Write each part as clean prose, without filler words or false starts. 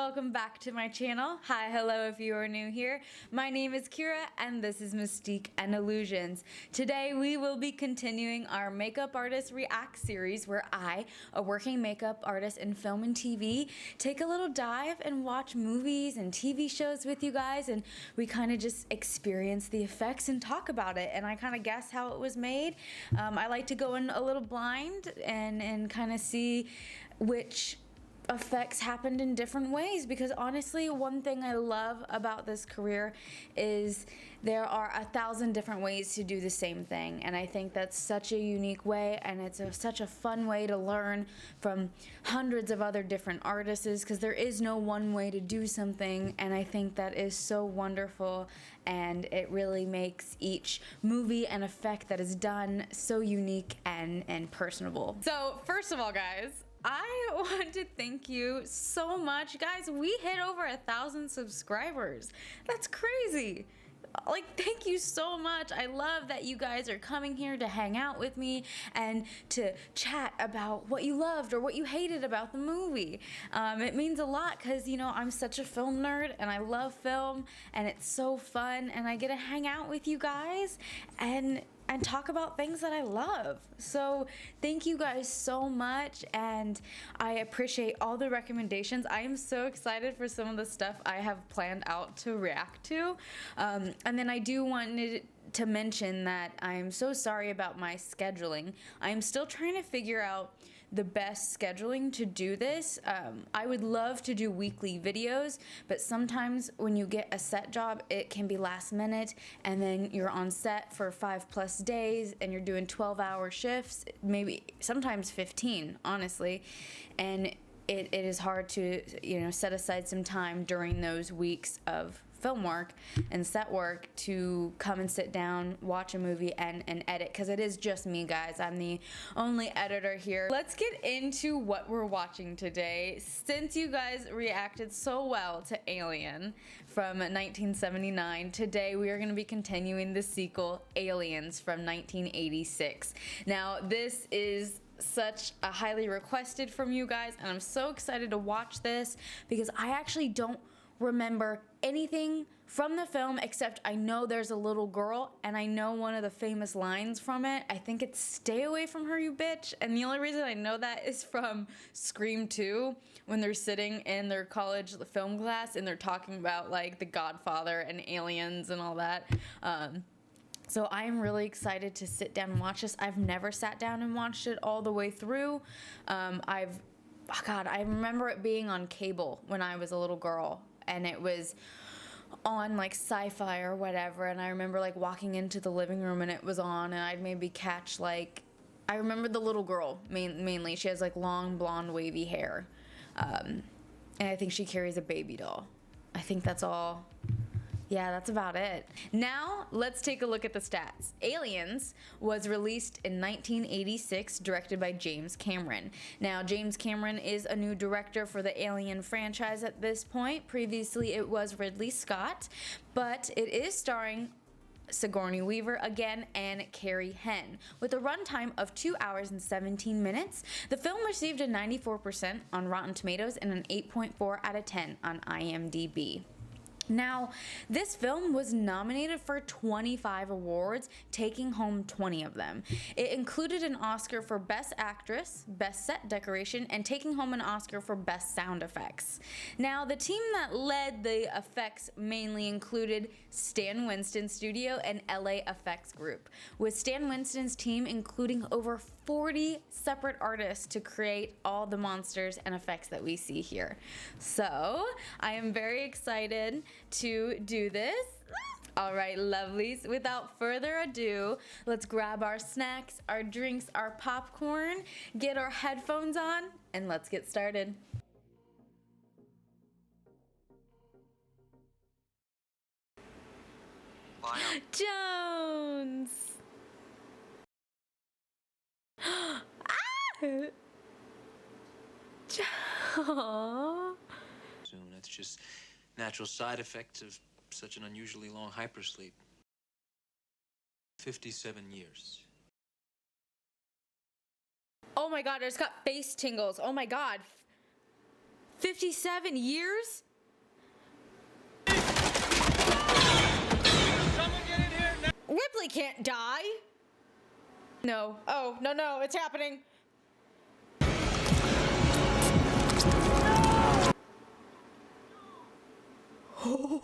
welcome back to my channel. Hi, hello if you are new here. My name is Kira and this is Mystique and Illusions. Today we will be continuing our Makeup Artist React series where I, a working makeup artist in film and TV, take a little dive and watch movies and TV shows with you guys, and we kind of just experience the effects and talk about it, and I kind of guess how it was made. I like to go in a little blind and kind of see which effects happened in different ways, because honestly, one thing I love about this career is there are 1,000 different ways to do the same thing, and I think that's such a unique way, and it's such a fun way to learn from hundreds of other different artists, because there is no one way to do something, and I think that is so wonderful, and it really makes each movie and effect that is done so unique and personable. So first of all, guys, I want to thank you so much. Guys, we hit over 1,000 subscribers. That's crazy. Like, thank you so much. I love that you guys are coming here to hang out with me and to chat about what you loved or what you hated about the movie. It means a lot because, you know, I'm such a film nerd and I love film and it's so fun, and I get to hang out with you guys and talk about things that I love. So thank you guys so much, and I appreciate all the recommendations. I am so excited for some of the stuff I have planned out to react to. And then I do want to mention that I'm so sorry about my scheduling. I'm still trying to figure out the best scheduling to do this. I would love to do weekly videos, but sometimes when you get a set job, it can be last minute, and then you're on set for 5+ days and you're doing 12-hour shifts, maybe sometimes 15, honestly, and it is hard to, you know, set aside some time during those weeks of film work and set work to come and sit down, watch a movie, and edit, because it is just me, guys. I'm the only editor here. Let's get into what we're watching today. Since you guys reacted so well to Alien from 1979, today we are going to be continuing the sequel, Aliens, from 1986. Now, this is such a highly requested from you guys, and I'm so excited to watch this because I actually don't remember anything from the film except I know there's a little girl and I know one of the famous lines from it. I think it's "Stay away from her, you bitch," and the only reason I know that is from Scream 2 when they're sitting in their college film class and they're talking about like The Godfather and aliens and all that. So I am really excited to sit down and watch this. I've never sat down and watched it all the way through. God, I remember it being on cable when I was a little girl, and it was on like Sci-Fi or whatever, and I remember like walking into the living room and it was on, and I'd maybe catch like, I remember the little girl mainly. She has like long blonde wavy hair, and I think she carries a baby doll. I think that's all. Yeah, that's about it. Now, let's take a look at the stats. Aliens was released in 1986, directed by James Cameron. Now, James Cameron is a new director for the Alien franchise at this point. Previously, it was Ridley Scott, but it is starring Sigourney Weaver again and Carrie Henn. With a runtime of 2 hours and 17 minutes, the film received a 94% on Rotten Tomatoes and an 8.4 out of 10 on IMDb. Now, this film was nominated for 25 awards, taking home 20 of them. It included an Oscar for Best Actress, Best Set Decoration, and taking home an Oscar for Best Sound Effects. Now, the team that led the effects mainly included Stan Winston's studio and LA Effects Group, with Stan Winston's team including over 40 separate artists to create all the monsters and effects that we see here. So, I am very excited to do this. All right, lovelies, without further ado, let's grab our snacks, our drinks, our popcorn, get our headphones on, and let's get started. Jones! Ah! Aww. Soon, that's just natural side effects of such an unusually long hypersleep. 57 years. Oh my god, I just got face tingles. Oh my god. 57 years? Ripley can't die. No. Oh, no, no, it's happening. That was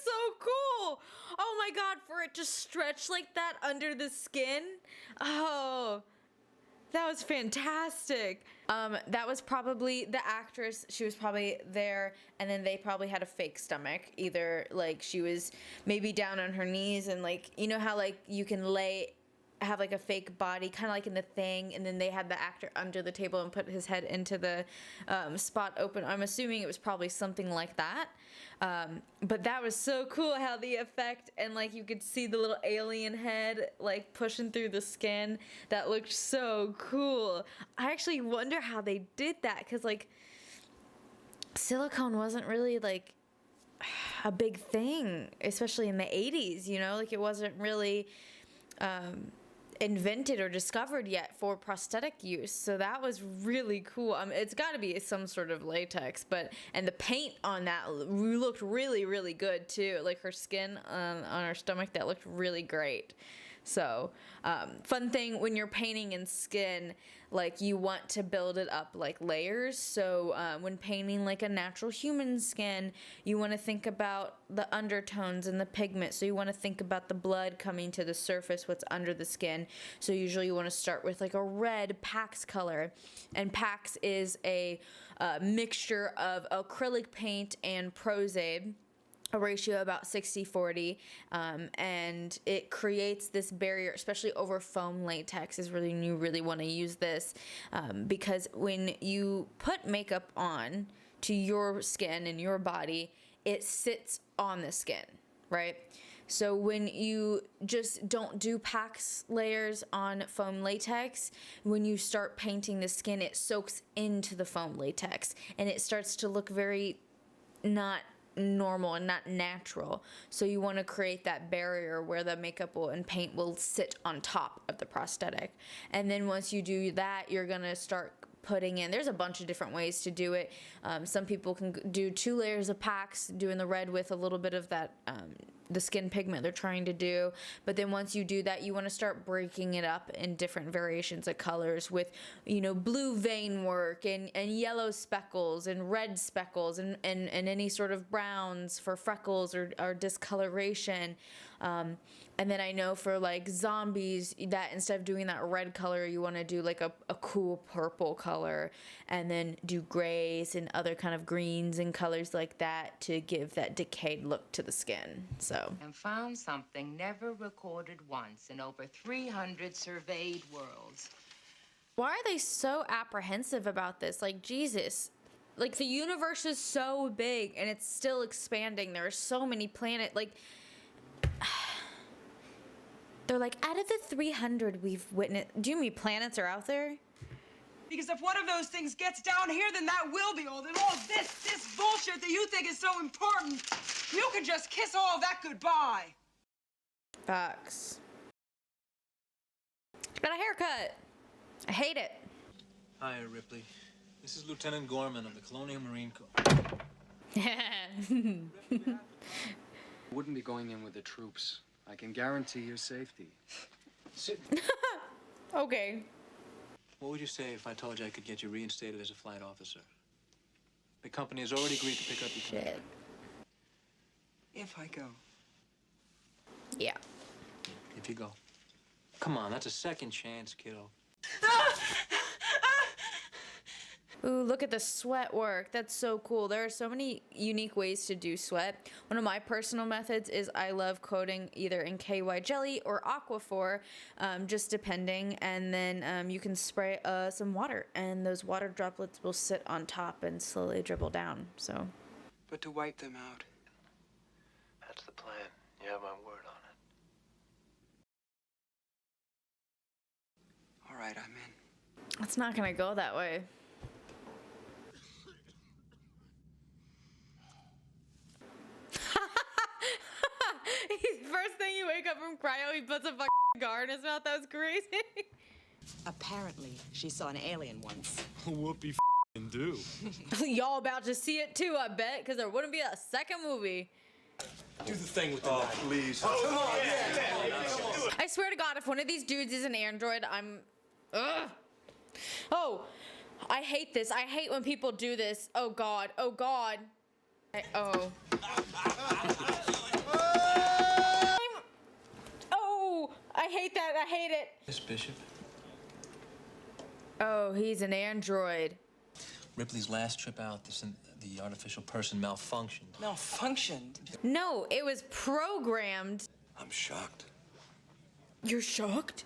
so cool. Oh my God, for it to stretch like that under the skin. Oh, that was fantastic. That was probably the actress. She was probably there, and then they probably had a fake stomach. Either like she was maybe down on her knees, and like, you know how like you can have like a fake body, kind of like in The Thing, and then they had the actor under the table and put his head into the spot open. I'm assuming it was probably something like that. But that was so cool how the effect, and like you could see the little alien head like pushing through the skin. That looked so cool. I actually wonder how they did that, because like silicone wasn't really like a big thing, especially in the 80s, you know, like it wasn't really invented or discovered yet for prosthetic use. So that was really cool. It's got to be some sort of latex, and the paint on that looked really, really good too. Like her skin on her stomach, that looked really great. So, fun thing when you're painting in skin, like you want to build it up like layers. So, when painting like a natural human skin, you want to think about the undertones and the pigment. So you want to think about the blood coming to the surface, what's under the skin. So usually you want to start with like a red Pax color. And Pax is a mixture of acrylic paint and Prozade, a ratio about 60-40, and it creates this barrier, especially over foam latex is really, you really want to use this, because when you put makeup on to your skin and your body, it sits on the skin, right? So when you just don't do Pax layers on foam latex, when you start painting the skin, it soaks into the foam latex, and it starts to look very not normal and not natural. So you want to create that barrier where the makeup and paint will sit on top of the prosthetic. And then once you do that, you're gonna start putting in, there's a bunch of different ways to do it. Some people can do 2 layers of Pax, doing the red with a little bit of that the skin pigment they're trying to do. But then once you do that, you want to start breaking it up in different variations of colors with, you know, blue vein work and yellow speckles and red speckles and any sort of browns for freckles or discoloration. And then I know for like zombies, that instead of doing that red color, you want to do like a cool purple color, and then do grays and other kind of greens and colors like that to give that decayed look to the skin. So. And found something never recorded once in over 300 surveyed worlds. Why are they so apprehensive about this? Like, Jesus. Like, the universe is so big and it's still expanding. There are so many planets. Like, they're like, out of the 300 we've witnessed, do you mean planets are out there? Because if one of those things gets down here, then that will be all. Then all this bullshit that you think is so important, you can just kiss all of that goodbye. Facts. Got a haircut. I hate it. Hi, Ripley. This is Lieutenant Gorman of the Colonial Marine Corps. Wouldn't be going in with the troops. I can guarantee your safety. Sit. Okay. What would you say if I told you I could get you reinstated as a flight officer? The company has already agreed to pick up your Shit. If I go. Yeah. If you go. Come on, that's a second chance, kiddo. Ooh, look at the sweat work. That's so cool. There are so many unique ways to do sweat. One of my personal methods is I love coating either in KY jelly or Aquaphor, just depending. And then you can spray some water, and those water droplets will sit on top and slowly dribble down. So. But to wipe them out. That's the plan. You have my word on it. All right, I'm in. It's not gonna go that way. First thing you wake up from cryo, he puts a fucking cigar in his mouth. That was crazy. Apparently, she saw an alien once. Whoopie do. Y'all about to see it too, I bet, because there wouldn't be a second movie. Do the thing with the knife. Please. I swear to God, if one of these dudes is an android, I'm... Ugh. Oh, I hate this. I hate when people do this. Oh, God. Oh, God. Oh. Oh, I hate that. I hate it. Miss Bishop, Oh, he's an android. Ripley's last trip out, the artificial person malfunctioned. Malfunctioned. No, it was programmed. I'm shocked. You're shocked?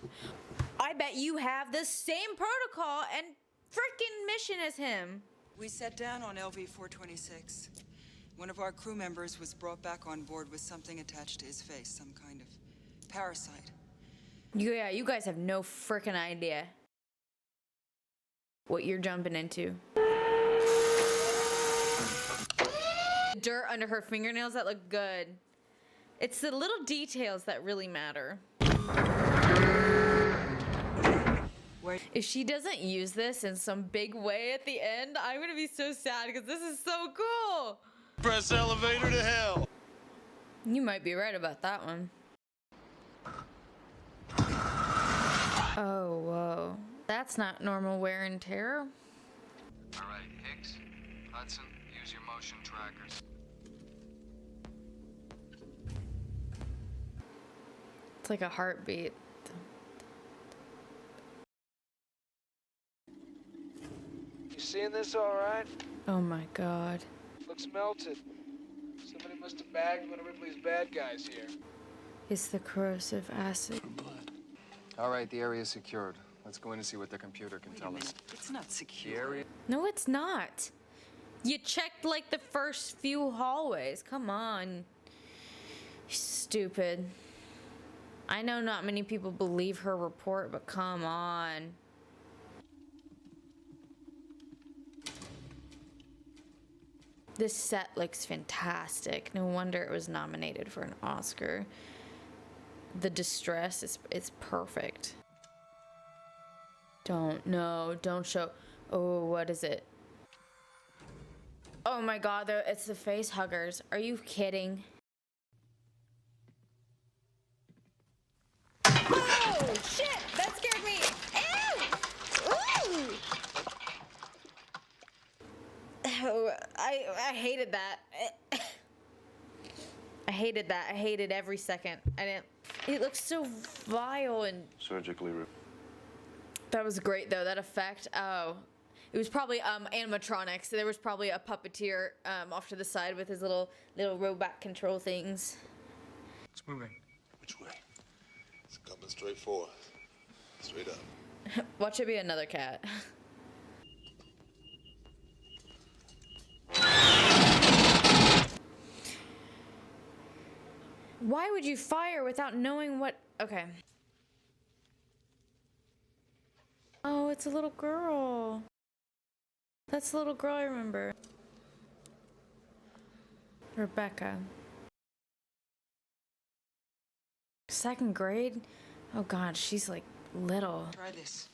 I bet you have the same protocol and freaking mission as him. We sat down on LV-426. One of our crew members was brought back on board with something attached to his face, some kind of parasite. Yeah, you guys have no freaking idea what you're jumping into. Dirt under her fingernails that look good. It's the little details that really matter. If she doesn't use this in some big way at the end, I'm gonna be so sad because this is so cool. Press elevator to hell. You might be right about that one. Oh, whoa. That's not normal wear and tear. All right, Hicks, Hudson, use your motion trackers. It's like a heartbeat. You seeing this all right? Oh my God. Looks melted. Somebody must have bagged one of Ripley's bad guys here. It's the corrosive acid. All right, the area is secured. Let's go in and see what the computer can tell us. It's not The secure. area... No, it's not. You checked like the first few hallways. Come on. Stupid. I know not many people believe her report, but come on. This set looks fantastic. No wonder it was nominated for an Oscar. The distress is perfect. Don't show. Oh, what is it? Oh my God, it's the face huggers. Are you kidding? Oh, shit, that scared me. Ew! Ooh! Oh, I hated that. I hated that. I hated every second. It looks so vile and... Surgically ripped. That was great though, that effect. Oh, it was probably animatronics. There was probably a puppeteer off to the side with his little robot control things. It's moving. Which way? It's coming straight for us. Straight up. Watch it be another cat. Why would you fire without knowing what... Okay. Oh, it's a little girl. That's the little girl I remember. Rebecca. Second grade? Oh God, she's like little. Try this.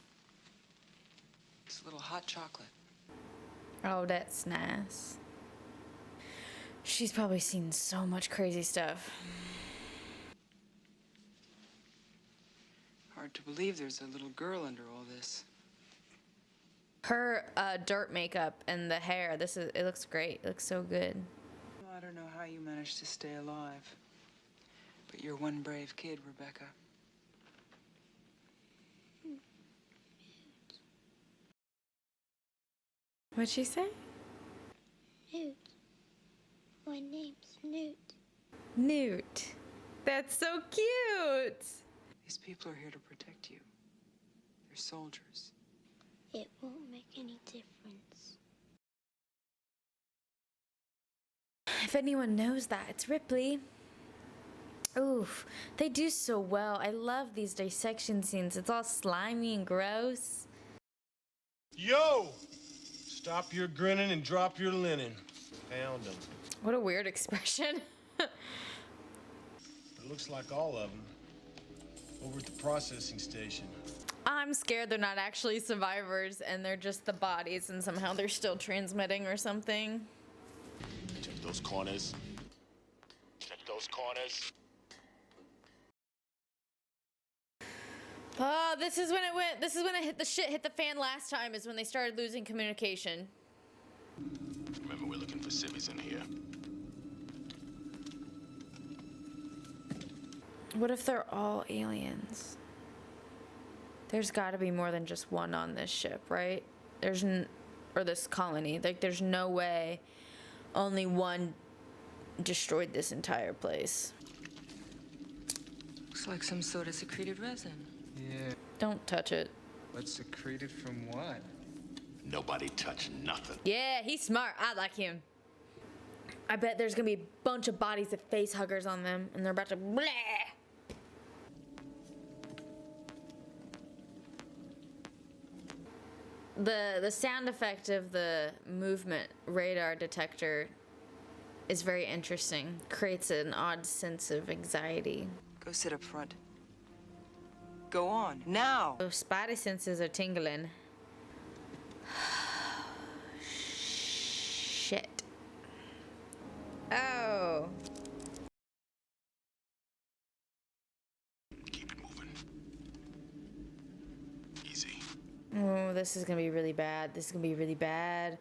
It's a little hot chocolate. Oh, that's nice. She's probably seen so much crazy stuff. Hard to believe there's a little girl under all this. Her dirt makeup and the hair, it looks great. It looks so good. I don't know how you managed to stay alive, but you're one brave kid, Rebecca. What'd she say? Newt. My name's Newt. Newt. That's so cute. These people are here to protect you. They're soldiers. It won't make any difference. If anyone knows that, it's Ripley. Oof, they do so well. I love these dissection scenes. It's all slimy and gross. Yo! Stop your grinning and drop your linen. Found them. What a weird expression. It looks like all of them. Over at the processing station. I'm scared they're not actually survivors and they're just the bodies and somehow they're still transmitting or something. Check those corners. Check those corners. Oh, this is when it hit the fan last time, is when they started losing communication. Remember, we're looking for civvies in here. What if they're all aliens? There's got to be more than just one on this ship, right? Or this colony. Like, there's no way only one destroyed this entire place. Looks like some sort of secreted resin. Yeah, Don't touch it. but secreted from what? Nobody touch nothing. Yeah, he's smart. I like him. I bet there's gonna be a bunch of bodies with face huggers on them, and they're about to bleh. The sound effect of the movement radar detector is very interesting. Creates an odd sense of anxiety. Go sit up front. Go on, now! Those spidey senses are tingling. Shit. Oh. Keep it moving. Easy. Oh, this is gonna be really bad. This is gonna be really bad.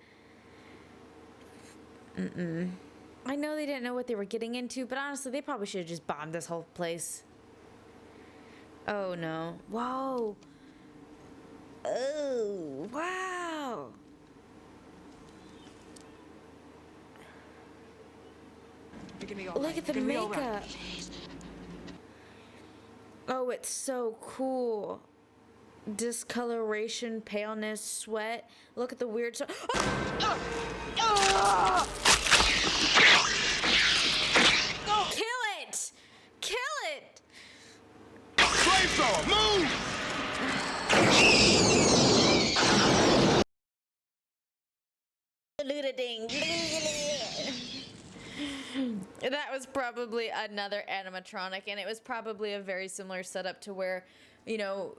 I know they didn't know what they were getting into, but honestly, they probably should have just bombed this whole place. Oh no. Whoa. Oh, wow. You're gonna be all Look right. at the You're gonna be all makeup. right. Oh, it's so cool. Discoloration, paleness, sweat. Look at the weird stuff. Kill it! Kill it! Flamethrower, move! That was probably another animatronic, and it was probably a very similar setup to where, you know,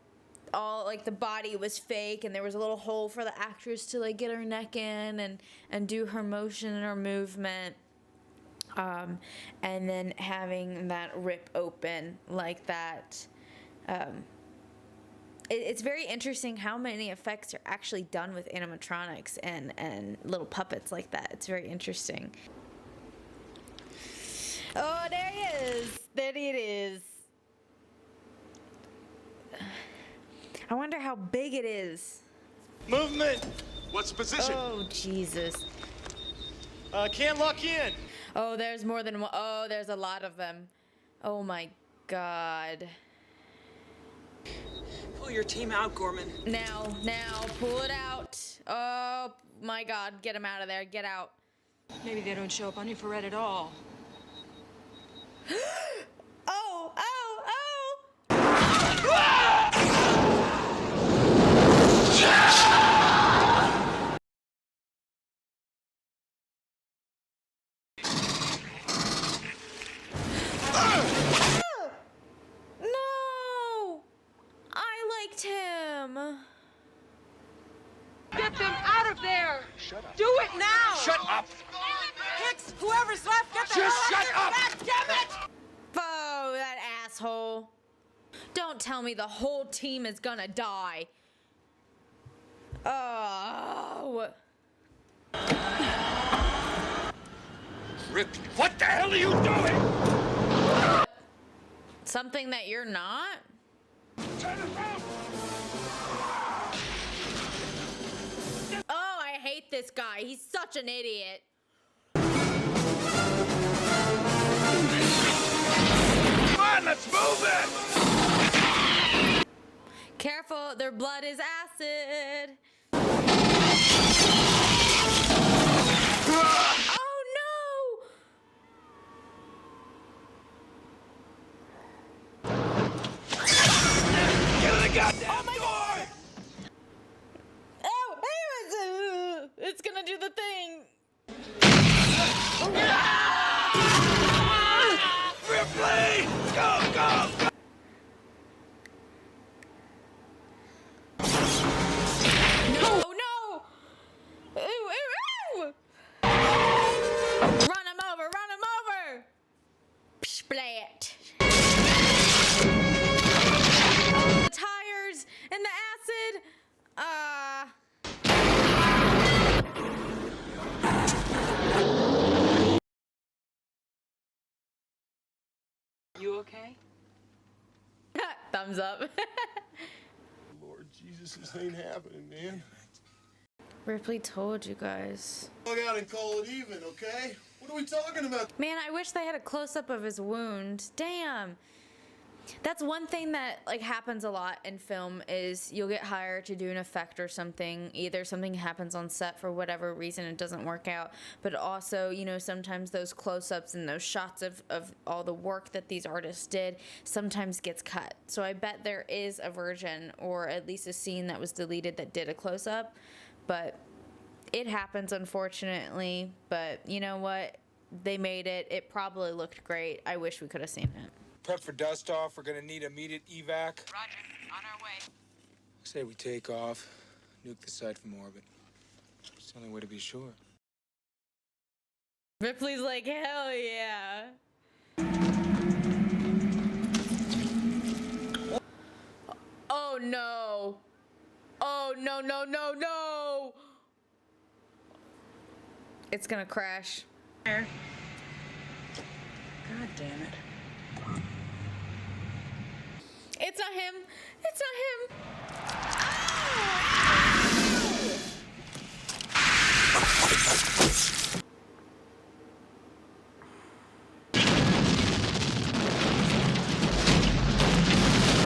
all like the body was fake and there was a little hole for the actress to like get her neck in and do her motion and her movement, and then having that rip open like that. It's very interesting how many effects are actually done with animatronics and little puppets like that. It's very interesting. Oh, there he is. There it is. I wonder how big it is. Movement! What's the position? Oh, Jesus. Can't lock in. Oh, there's more than one. Oh, there's a lot of them. Oh, my God. Pull your team out, Gorman. Now, pull it out. Oh, my God. Get him out of there. Get out. Maybe they don't show up on infrared at all. Oh. No! I liked him. Get them out of there! Shut up. Do it now! Shut up! Hicks, whoever's left, get the Just hell out shut of up! here! God damn it! Oh, that asshole. Don't tell me the whole team is gonna die. Oh. Ripley, what the hell are you doing? Something that you're not? Turn around! Oh, I hate this guy. He's such an idiot. Come on, let's move it! Careful, their blood is acid. Oh no! Get in the goddamn door! Oh, it's gonna do the thing. Ripley! Go! You okay? Thumbs up. Lord Jesus, this ain't happening, man. Ripley told you guys. Log out and call it even, okay? What are we talking about? Man, I wish they had a close-up of his wound. Damn. That's one thing that like happens a lot in film is you'll get hired to do an effect or something. Either something happens on set for whatever reason it doesn't work out, but also, you know, sometimes those close-ups and those shots of all the work that these artists did sometimes gets cut. So I bet there is a version or at least a scene that was deleted that did a close-up, but it happens unfortunately. But you know what? They made it. It probably looked great. I wish we could have seen it. Prep for dust off. We're gonna need immediate evac. Roger. On our way. Say we take off, nuke the site from orbit. It's the only way to be sure. Ripley's like, hell yeah. Oh no. Oh no, no, no, no. It's gonna crash. God damn it. It's not him. It's not him.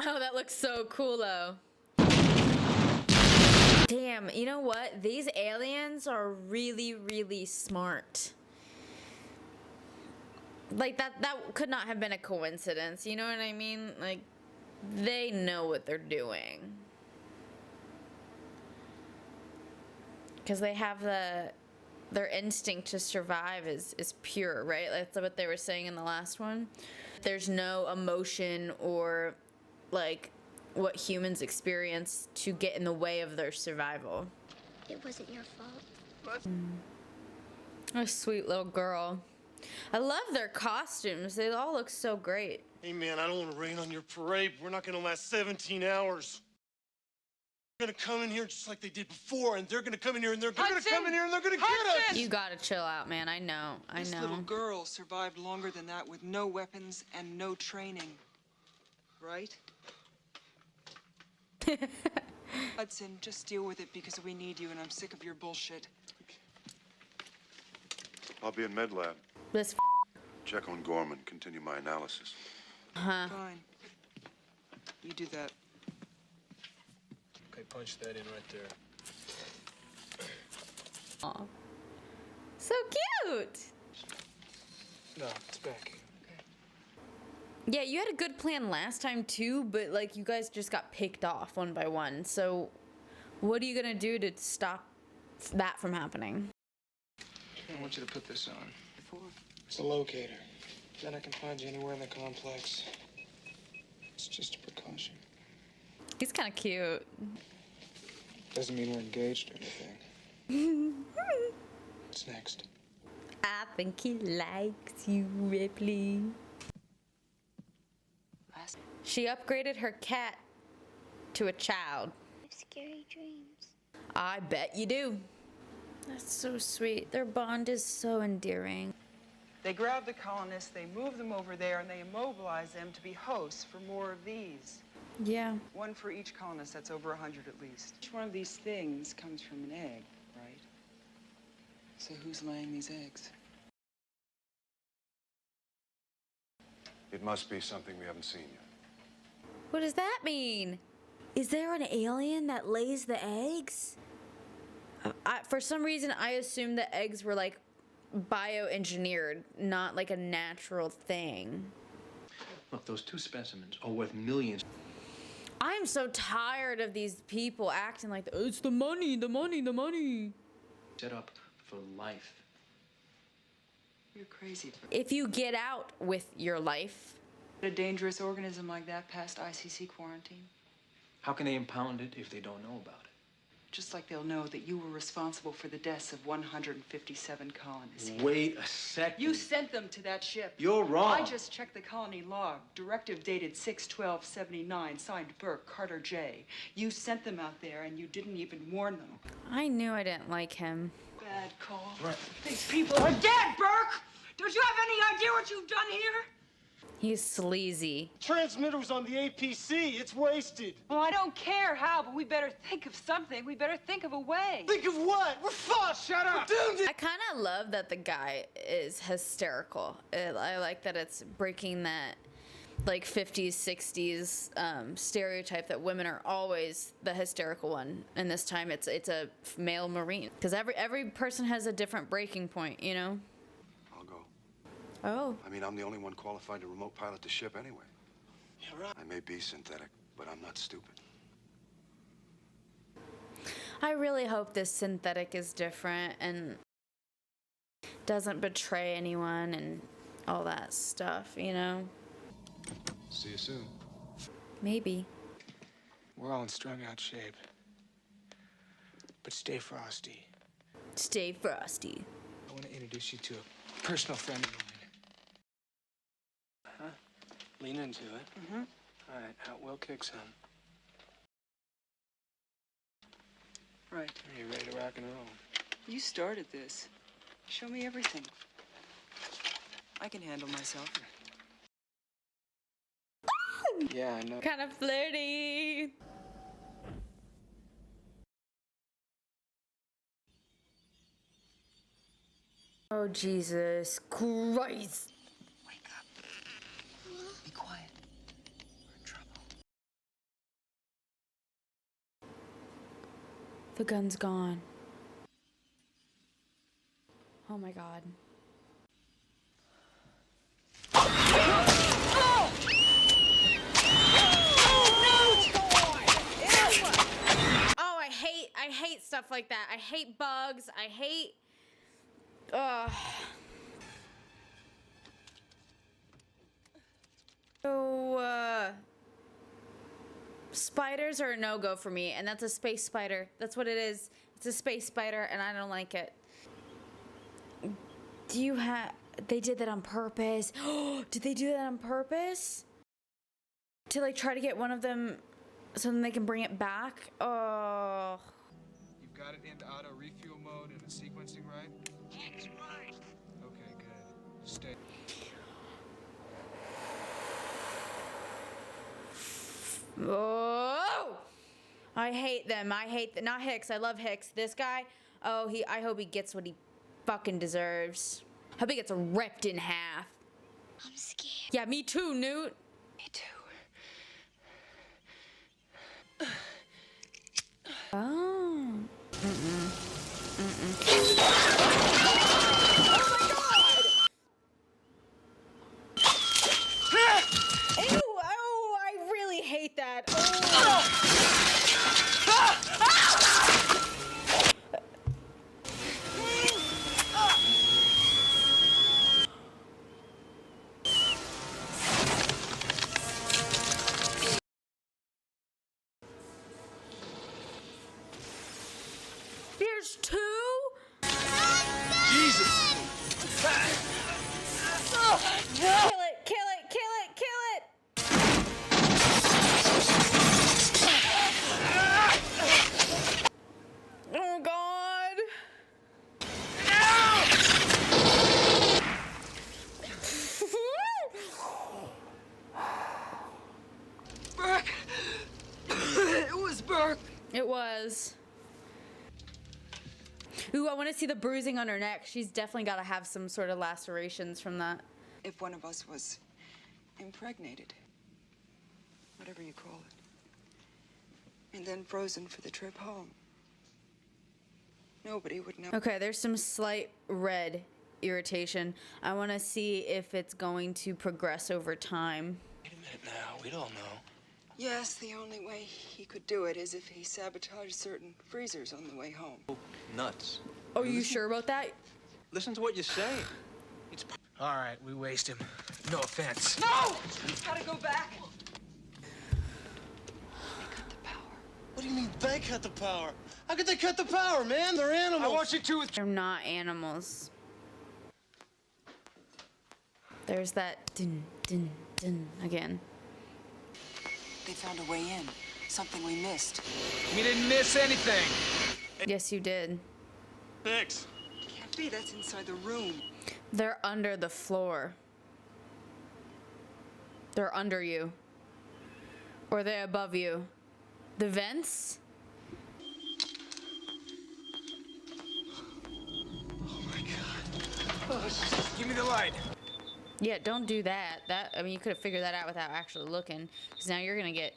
Oh, that looks so cool though. Damn, you know what? These aliens are really, really smart. Like that could not have been a coincidence, you know what I mean? Like they know what they're doing. Because they have their instinct to survive is pure, right? That's what they were saying in the last one. There's no emotion or like what humans experience to get in the way of their survival. It wasn't your fault. Oh, sweet little girl. I love their costumes. They all look so great. Hey, man, I don't want to rain on your parade. We're not going to last 17 hours. They're going to come in here just like they did before, and they're going to come in here, and they're going to come in here, and they're going to get us. You gotta chill out, man. I know. This little girl survived longer than that with no weapons and no training. Right? Hudson, just deal with it because we need you, and I'm sick of your bullshit. I'll be in med lab. This Check on Gorman, continue my analysis. Huh. Fine. You do that. Okay, punch that in right there. Aw. So cute. No, it's back. Yeah, you had a good plan last time too, but like you guys just got picked off one by one. So what are you gonna do to stop that from happening? I want you to put this on. It's a locator. Then I can find you anywhere in the complex. It's just a precaution. He's kind of cute. Doesn't mean we're engaged or anything. What's next? I think he likes you, Ripley. She upgraded her cat to a child. I have scary dreams. I bet you do. That's so sweet. Their bond is so endearing. They grab the colonists, they move them over there, and they immobilize them to be hosts for more of these. Yeah. One for each colonist, that's over 100 at least. Each one of these things comes from an egg, right? So who's laying these eggs? It must be something we haven't seen yet. What does that mean? Is there an alien that lays the eggs? For some reason, I assumed the eggs were like bioengineered, not like a natural thing. Look, those two specimens are worth millions. I'm so tired of these people acting like, it's the money, the money, the money. Set up for life. You're crazy. If you get out with your life. A dangerous organism like that passed ICC quarantine. How can they impound it if they don't know about it? Just like they'll know that you were responsible for the deaths of 157 colonists. Wait a second. You sent them to that ship. You're wrong. I just checked the colony log. Directive dated 6/12/79, signed Burke, Carter J. You sent them out there and you didn't even warn them. I knew I didn't like him. Bad call. Right. These people are dead, Burke! Don't you have any idea what you've done here? He's sleazy. Transmitter was on the APC. It's wasted. Well, I don't care how, but we better think of something. We better think of a way. Think of what? We're fucked. Shut up. We're doomed. I kind of love that the guy is hysterical. I like that it's breaking that like 50s, 60s stereotype that women are always the hysterical one. And this time it's a male Marine. Because every person has a different breaking point, you know? I'll go. Oh. I mean, I'm the only one qualified to remote pilot the ship anyway. Yeah, right. I may be synthetic, but I'm not stupid. I really hope this synthetic is different and doesn't betray anyone and all that stuff, you know? See you soon. Maybe. We're all in strung out shape. But stay frosty. Stay frosty. I want to introduce you to a personal friend of mine. Huh? Lean into it. Mm-hmm. All right, out will kick some. Right. Are you ready to rock and roll? You started this. Show me everything. I can handle myself. Yeah, I know. Kind of flirty. Oh, Jesus Christ. Wake up. Be quiet. We're in trouble. The gun's gone. Oh my God. I hate stuff like that. I hate bugs. I hate. So, spiders are a no-go for me, and that's a space spider. That's what it is. It's a space spider, and I don't like it. Do you have? They did that on purpose. Did they do that on purpose? To like try to get one of them, so then they can bring it back. Oh. You've got it into auto refuel mode and it's sequencing, right? That's right. Okay, good. Stay. Oh! I hate them. I hate not Hicks. I love Hicks. This guy. Oh, I hope he gets what he fucking deserves. Hope he gets ripped in half. I'm scared. Yeah, me too, Newt. Me too. Oh. Mm-mm. Mm-mm. Ew! Oh, I really hate that. Oh. There's two? Jesus! Kill it, kill it, kill it, kill it! Oh God! Burke! It was Burke! It was. Ooh, I want to see the bruising on her neck. She's definitely got to have some sort of lacerations from that. If one of us was impregnated, whatever you call it, and then frozen for the trip home, nobody would know. Okay, there's some slight red irritation. I want to see if it's going to progress over time. Wait a minute now. We'd all know. Yes, the only way he could do it is if he sabotaged certain freezers on the way home. Nuts. Oh, you sure about that? Listen to what you're saying. It's All right, we waste him. No offense. No! Gotta go back. What do you mean they cut the power? How could they cut the power, man? They're animals. I want you to. They're not animals. There's that dun dun dun again. They found a way in. Something we missed. We didn't miss anything. Yes, you did. Thanks. Can't be. That's inside the room. They're under the floor. They're under you. Or they're above you. The vents? Oh my God. Oh, give me the light. Yeah, don't do that. I mean, you could have figured that out without actually looking. Because now you're gonna get...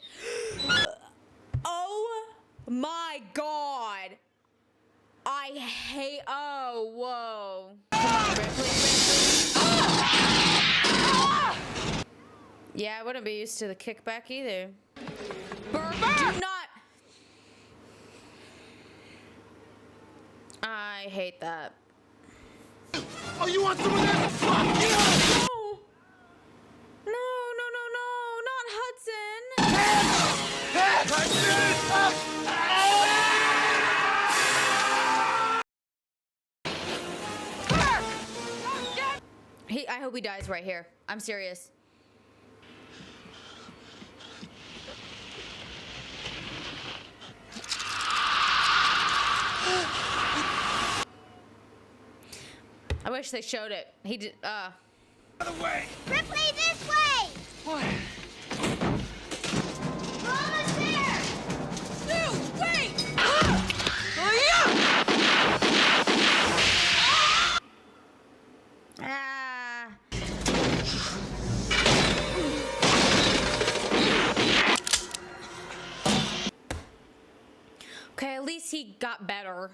Oh my God! I hate... Oh, whoa. Come on, Ripley. Yeah, I wouldn't be used to the kickback either. Burp, do not... I hate that. Oh, you want some of that? Fuck you! No, no, no, no, not Hudson! I hope he dies right here. I'm serious. I wish they showed it. He did, Out of the way! Ripley, this way! What? We're almost there! Stu, wait! Ah. Okay, at least he got better.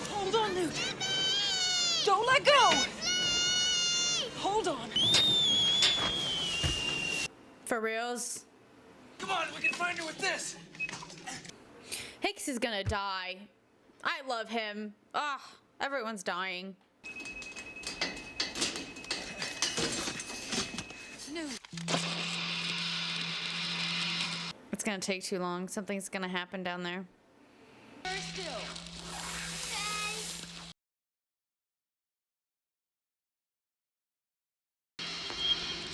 Hold on, Newt. Don't let go. Hold on. For reals? Come on, we can find her with this. Hicks is gonna die. I love him. Ah, everyone's dying. Newt. It's gonna take too long. Something's gonna happen down there. Still.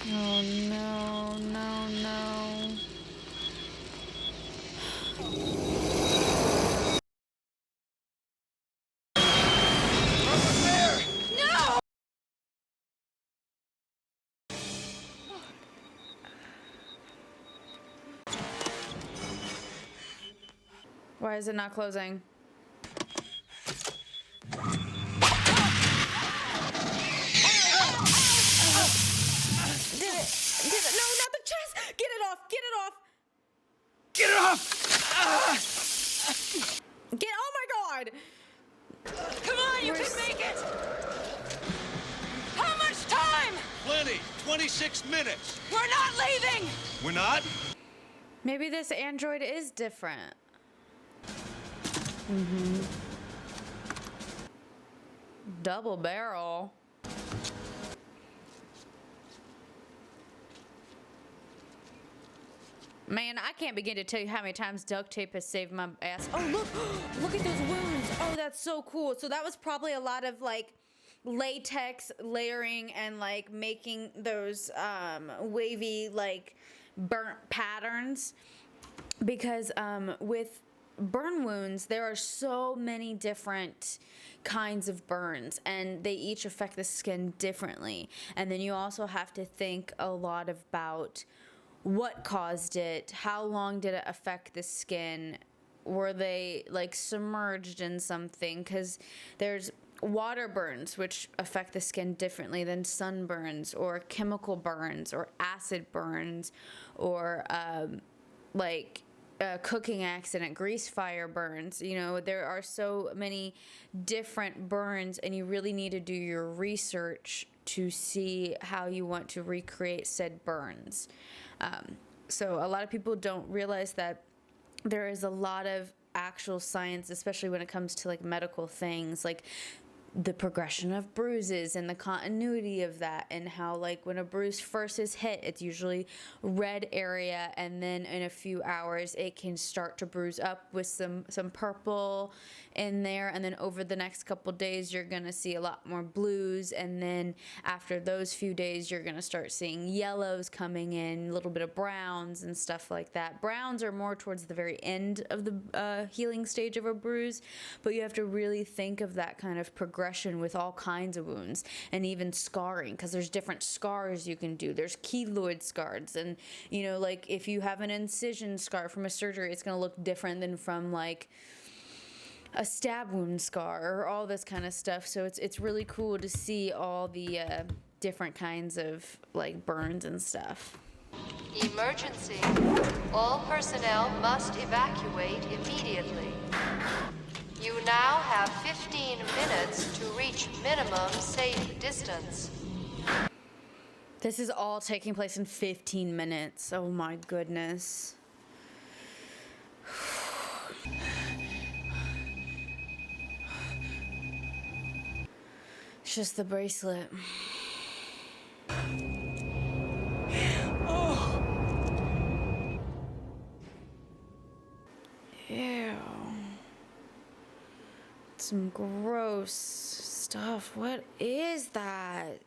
Oh no, no, no. No! Why is it not closing? Did it? No, not the chest! Get it off! Get it off! Get it off! Oh my God! Come on, you can make it! How much time? Plenty. 26 minutes. We're not leaving! We're not? Maybe this android is different. Double barrel. Man, I can't begin to tell you how many times duct tape has saved my ass. Oh, look! Look at those wounds! Oh, that's so cool. So that was probably a lot of, like, latex layering and, like, making those wavy, like, burnt patterns. Because with burn wounds, there are so many different kinds of burns, and they each affect the skin differently. And then you also have to think a lot about what caused it, how long did it affect the skin, were they like submerged in something, because there's water burns which affect the skin differently than sunburns or chemical burns or acid burns or cooking accident, grease fire burns. You know, there are so many different burns, and you really need to do your research to see how you want to recreate said burns. So a lot of people don't realize that there is a lot of actual science, especially when it comes to like medical things. Like the progression of bruises and the continuity of that, and how like when a bruise first is hit, it's usually red area, and then in a few hours it can start to bruise up with some purple in there, and then over the next couple days you're gonna see a lot more blues, and then after those few days you're gonna start seeing yellows coming in, a little bit of browns and stuff like that. Browns are more towards the very end of the healing stage of a bruise, but you have to really think of that kind of progression with all kinds of wounds, and even scarring, because there's different scars you can do. There's keloid scars, and you know, like if you have an incision scar from a surgery, it's going to look different than from like a stab wound scar or all this kind of stuff. So it's really cool to see all the different kinds of like burns and stuff. Emergency. All personnel must evacuate immediately. You now have 15 minutes to reach minimum safe distance. This is all taking place in 15 minutes. Oh my goodness. It's just the bracelet. Oh. Ew. Some gross stuff. What is that?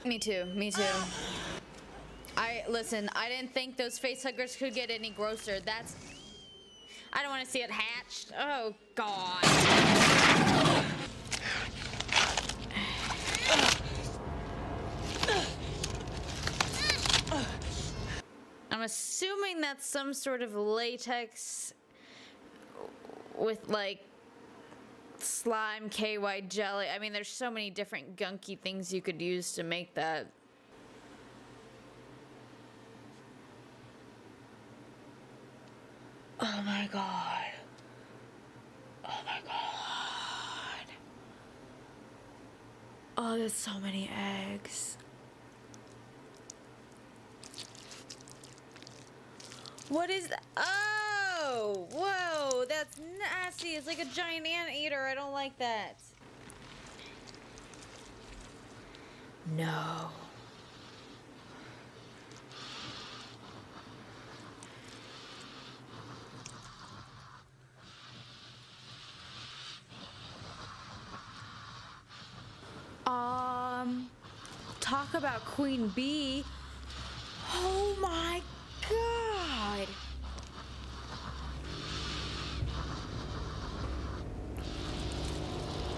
Me too. Listen, I didn't think those face huggers could get any grosser. I don't want to see it hatched. Oh, God. I'm assuming that's some sort of latex with, like, slime, KY jelly. I mean, there's so many different gunky things you could use to make that. Oh my God. Oh my God. Oh, there's so many eggs. What is that? Oh, whoa, that's nasty. It's like a giant anteater. I don't like that. No. Talk about Queen Bee. Oh my God.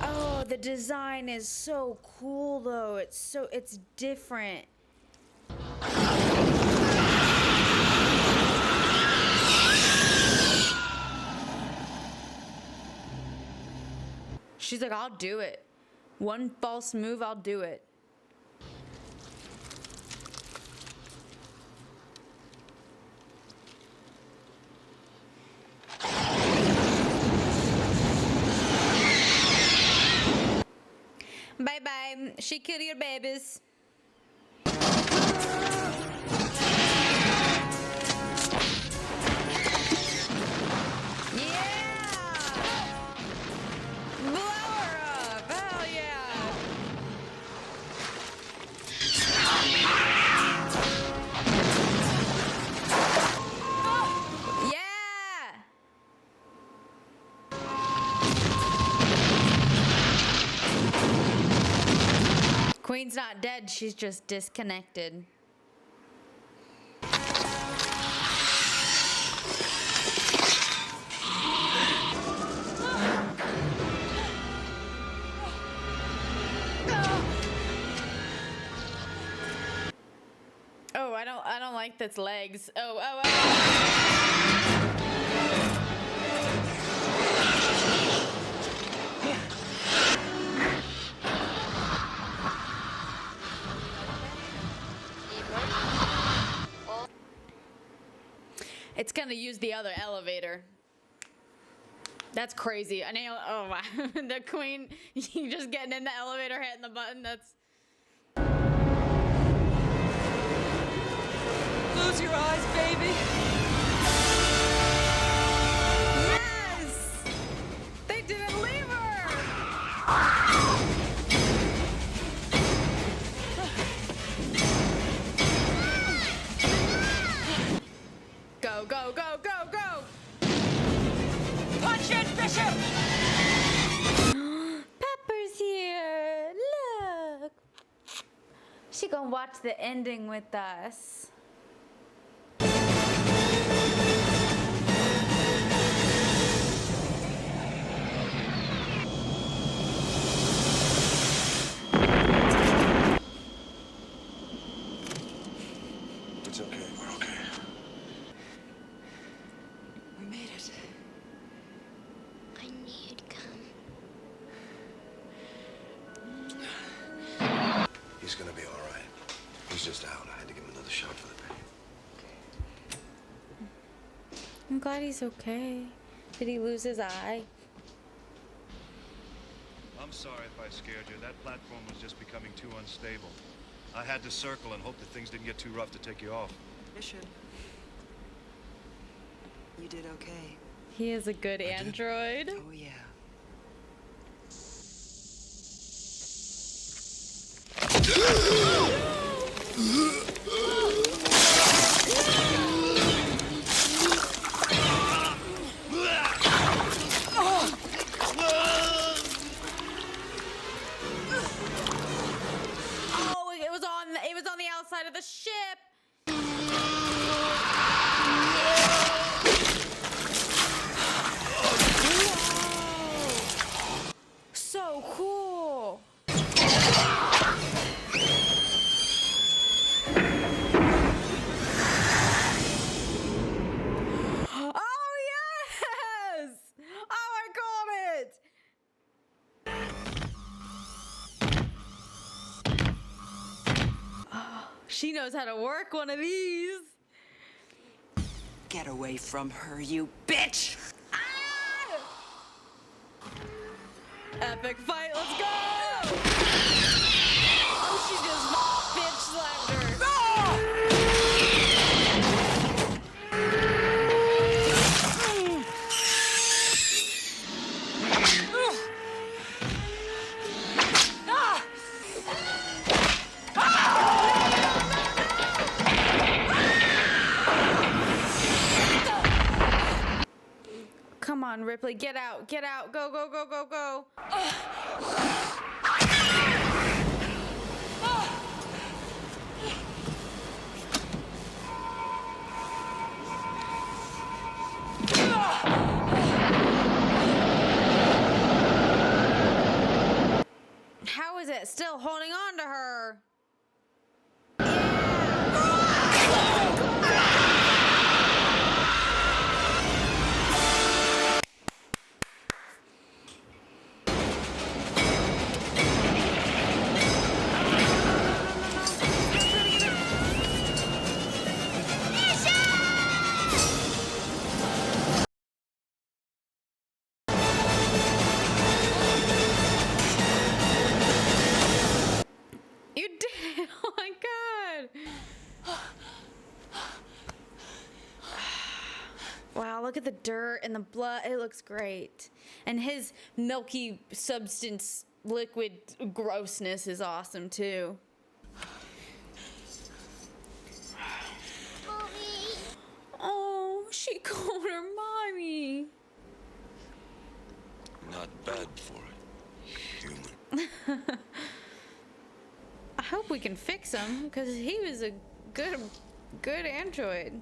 Oh, the design is so cool though. It's different. She's like, I'll do it. One false move, I'll do it. Bye-bye. She killed your babies. Queen's not dead, she's just disconnected. Oh, I don't like this legs. Oh. It's gonna use the other elevator. That's crazy. An alien. Oh wow. The queen. You just getting in the elevator, hitting the button. That's. Close your eyes, baby. Yes! They didn't leave her! Go, go, go, go, go! Punch it, Bishop! Pepper's here! Look! She gonna watch the ending with us. It's okay. We're okay. We made it. I knew you'd come. He's gonna be all right. He's just out. I had to give him another shot for the pain. I'm glad he's okay. Did he lose his eye? I'm sorry if I scared you. That platform was just becoming too unstable. I had to circle and hope that things didn't get too rough to take you off. Bishop. You did okay. He is a good android. Oh, yeah. Oh, it was on the outside of the ship. Whoa. So cool. Oh yes! Oh, I called it. She knows how to work one of these. Get away from her, you bitch! Ah! Epic fight, let's go! Oh, she just bitch slapped her. Come on, Ripley, get out, go, go, go, go, go. How is it still holding on to her? You did! Oh my god! Wow, look at the dirt and the blood. It looks great. And his milky substance liquid grossness is awesome too. Mommy. Oh, she called her mommy. Not bad for a human. I hope we can fix him because he was a good android.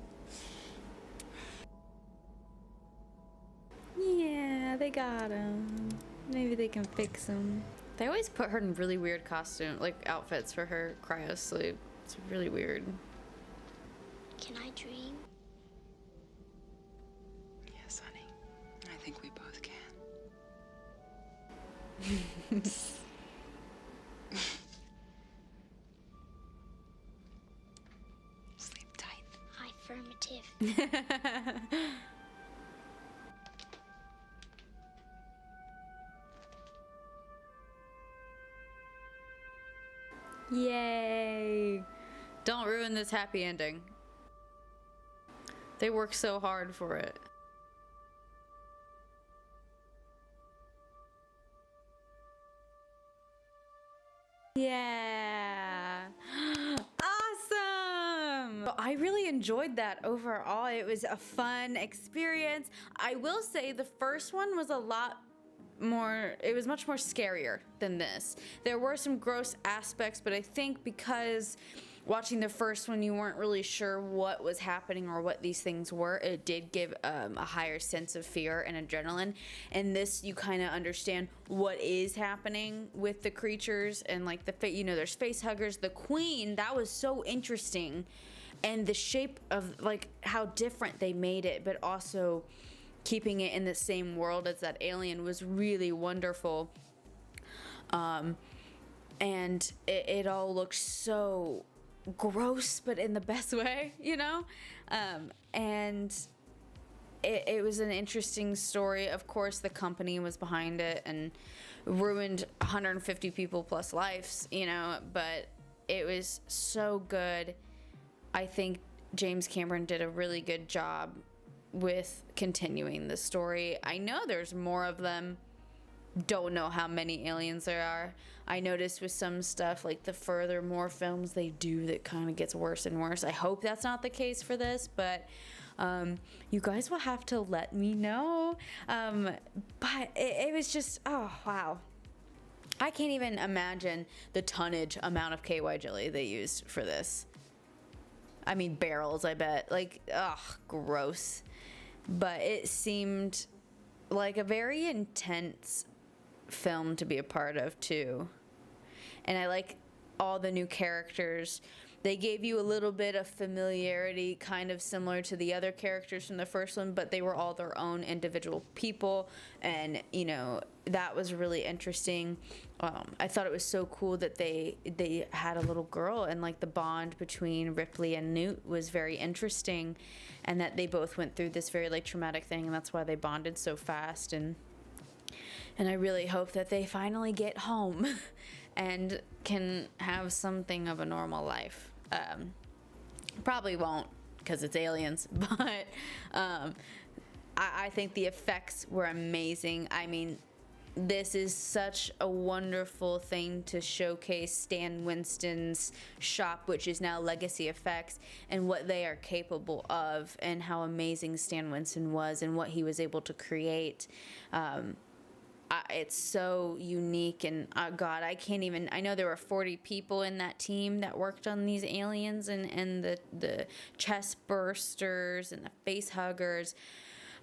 Yeah, they got him. Maybe they can fix him. They always put her in really weird costume, like outfits for her cryo sleep. It's really weird. Can I dream? Yes, honey. I think we both can. Sleep tight. Affirmative. Yay! Don't ruin this happy ending. They worked so hard for it. Yeah. Awesome! I really enjoyed that overall. It was a fun experience. I will say the first one was a lot more, it was much more scarier than this. There were some gross aspects, but I think because watching the first one you weren't really sure what was happening or what these things were, it did give a higher sense of fear and adrenaline. And this, you kind of understand what is happening with the creatures, and like there's face huggers. The queen, that was so interesting, and the shape of like how different they made it, but also keeping it in the same world as that alien was really wonderful. And it all looked so gross, but in the best way, you know? And it was an interesting story. Of course, the company was behind it and ruined 150 people plus lives, you know, but it was so good. I think James Cameron did a really good job with continuing the story. I know there's more of them. Don't know how many aliens there are. I noticed with some stuff, like the further more films they do, that kind of gets worse and worse. I hope that's not the case for this, but you guys will have to let me know. But it was just, oh wow. I can't even imagine the tonnage amount of KY jelly they used for this. I mean barrels, I bet. Like, ugh, gross. But it seemed like a very intense film to be a part of too. And I like all the new characters. They gave you a little bit of familiarity, kind of similar to the other characters from the first one, but they were all their own individual people, and you know, that was really interesting. I thought it was so cool that they had a little girl, and like the bond between Ripley and Newt was very interesting, and that they both went through this very like traumatic thing, and that's why they bonded so fast. And I really hope that they finally get home and can have something of a normal life. Probably won't, because it's aliens, but I think the effects were amazing. I mean, this is such a wonderful thing to showcase Stan Winston's shop, which is now Legacy Effects, and what they are capable of, and how amazing Stan Winston was and what he was able to create. It's so unique, and God, I can't even, I know there were 40 people in that team that worked on these aliens, and the chest bursters and the face huggers.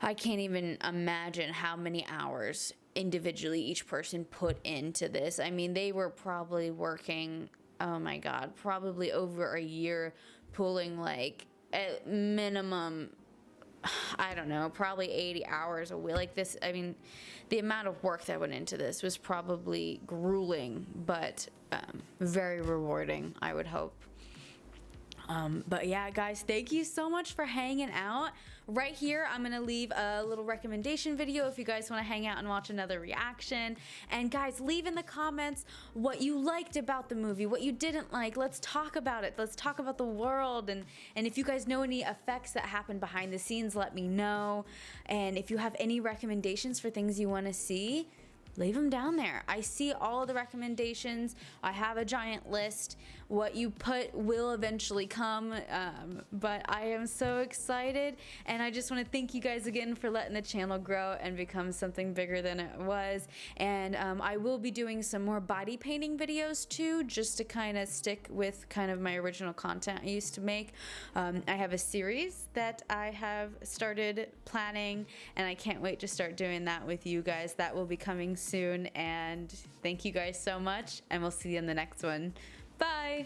I can't even imagine how many hours individually each person put into this. I mean, they were probably working, oh my God, probably over a year, pulling like at minimum, I don't know, probably 80 hours a week. Like this, I mean, the amount of work that went into this was probably grueling, but very rewarding, I would hope. But yeah, guys, thank you so much for hanging out. Right here, I'm gonna leave a little recommendation video if you guys want to hang out and watch another reaction. And guys, leave in the comments what you liked about the movie, what you didn't like. Let's talk about it. Let's talk about the world. And if you guys know any effects that happen behind the scenes, let me know. And if you have any recommendations for things you want to see, leave them down there. I see all of the recommendations. I have a giant list. What you put will eventually come, but I am so excited, and I just want to thank you guys again for letting the channel grow and become something bigger than it was. And I will be doing some more body painting videos too, just to kind of stick with kind of my original content I used to make. I have a series that I have started planning, and I can't wait to start doing that with you guys. That will be coming soon, and thank you guys so much, and we'll see you in the next one. Bye!